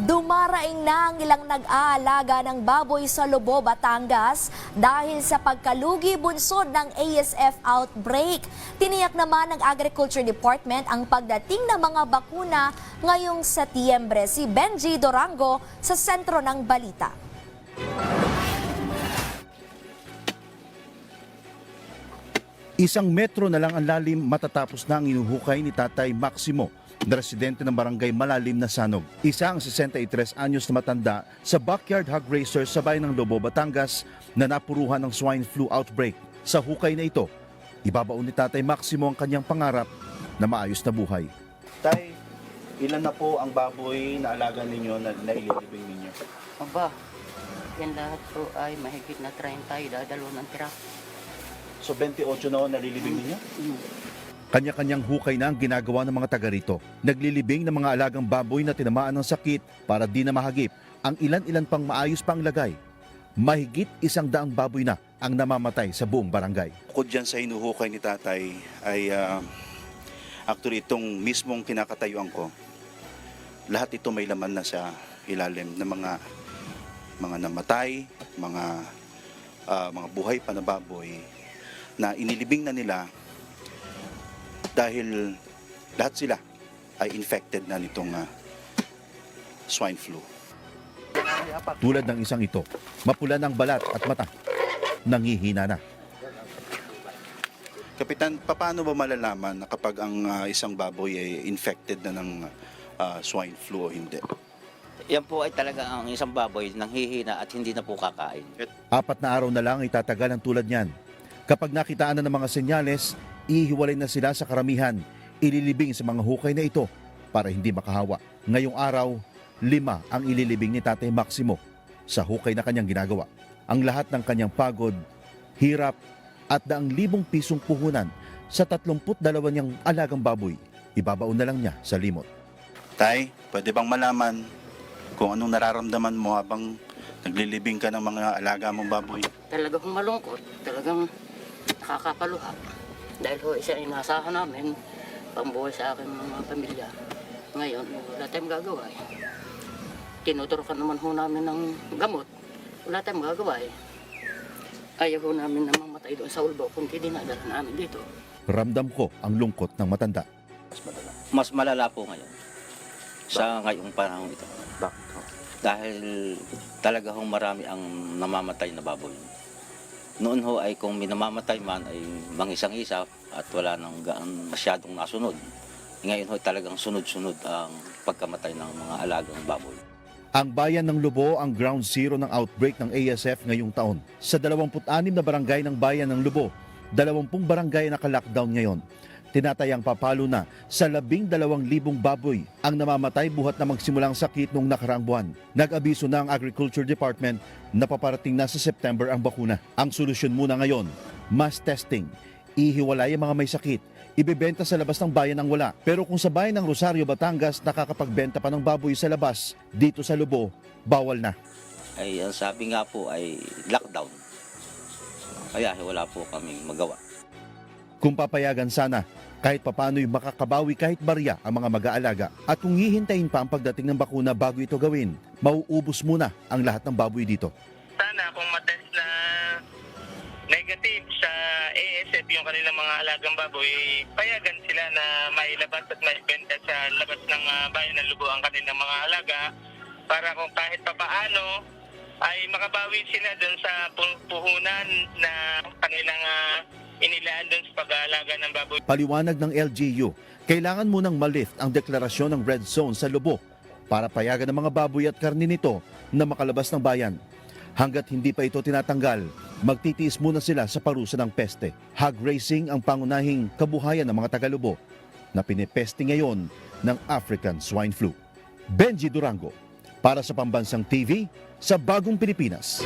Dumaraing na ang ilang nag-aalaga ng baboy sa Lobo, Batangas dahil sa pagkalugi bunsod ng ASF outbreak. Tiniyak naman ng Agriculture Department ang pagdating ng mga bakuna ngayong Setyembre. Si Benji Durango sa sentro ng balita. Isang metro na lang ang lalim matatapos na ang inuhukay ni Tatay Maximo, na residente ng barangay Malalim na Sanog. Isa ang 63 anyos na matanda sa backyard hog racer sa bayan ng Lobo, Batangas na napuruhan ng swine flu outbreak. Sa hukay na ito, ibabaon ni Tatay Maximo ang kanyang pangarap na maayos na buhay. Tay, ilan na po ang baboy na alaga ninyo na naililibing ninyo? Aba, yan lahat po ay mahigit na 30, dadalo ng tira. So 28 na nalilibing ninyo? Mm. Kanya-kanyang hukay na ang ginagawa ng mga taga rito. Naglilibing ng mga alagang baboy na tinamaan ng sakit para di na mahagip ang ilan-ilan pang maayos pang lagay. Mahigit 100 baboy na ang namamatay sa buong barangay. Bukod dyan sa hinuhukay ni Tatay ay actually itong mismong kinakatayuan ko, lahat ito may laman na sa ilalim ng mga namatay, mga buhay pa na baboy na inilibing na nila dahil lahat sila ay infected na nitong swine flu. Tulad ng isang ito, mapula ng balat at mata, nangihina na. Kapitan, paano ba malalaman na kapag ang isang baboy ay infected na ng swine flu o hindi? Yan po ay talaga ang isang baboy nanghihina at hindi na po kakain. 4 na araw na lang itatagal ang tulad niyan. Kapag nakitaan na ng mga senyales, ihiwalay na sila sa karamihan, ililibing sa mga hukay na ito para hindi makahawa. Ngayong araw, 5 ang ililibing ni Tatay Maximo sa hukay na kanyang ginagawa. Ang lahat ng kanyang pagod, hirap at daang libong pisong puhunan sa 32 niyang alagang baboy, ibabaon na lang niya sa limot. Tay, pwede bang malaman kung anong nararamdaman mo habang naglilibing ka ng mga alaga mong baboy? Talagang malungkot, talagang nakakapaluha. Dahil ho, isa inasahan namin, pambuhay sa aking mga pamilya. Ngayon, wala tayong gagawa eh. Tinuturukan naman ho namin ng gamot. Wala tayong gagawa eh. Ayaw ho namin na mamatay doon sa ulbo kung dinadala namin dito. Ramdam ko ang lungkot ng matanda. Mas malala po ngayon sa ngayong panahon ito. Bakit? Dahil talaga hong marami ang namamatay na baboy. Noon ho ay kung minamamatay man ay mangisang-isa at wala nang masyadong nasunod. Ngayon ho talagang sunod-sunod ang pagkamatay ng mga alagang baboy. Ang bayan ng Lobo ang ground zero ng outbreak ng ASF ngayong taon. Sa 26 na barangay ng bayan ng Lobo, 20 barangay naka-lockdown ngayon. Tinatayang papalo na sa 12,000 baboy ang namamatay buhat na magsimulang sakit noong nakaraang buwan. Nag-abiso na ang Agriculture Department na paparating na sa September ang bakuna. Ang solusyon muna ngayon, mass testing. Ihiwalay ang mga may sakit. Ibebenta sa labas ng bayan ang wala. Pero kung sa bayan ng Rosario, Batangas, nakakapagbenta pa ng baboy sa labas, dito sa Lobo, bawal na. Ay ang sabi nga po ay lockdown. Kaya wala po kaming magawa. Kung papayagan sana, kahit papano'y makakabawi kahit barya ang mga mag-aalaga. At kung hihintayin pa ang pagdating ng bakuna bago ito gawin, mauubos muna ang lahat ng baboy dito. Sana kung matest na negative sa ASF yung kanilang mga alagang baboy, payagan sila na mailabas at maibenta sa labas ng bayan ng Lobo ang kanilang mga alaga para kung kahit papaano ay makabawi sila dun sa puhunan na kanilang inilaan dun sa pag-aalaga ng baboy. Paliwanag ng LGU, kailangan munang malift ang deklarasyon ng red zone sa Lobo para payagan ng mga baboy at karne nito na makalabas ng bayan. Hanggat hindi pa ito tinatanggal, magtitiis muna sila sa parusa ng peste. Hog racing ang pangunahing kabuhayan ng mga taga-Lobo na pinipeste ngayon ng African swine flu. Benji Durango, para sa Pambansang TV sa Bagong Pilipinas.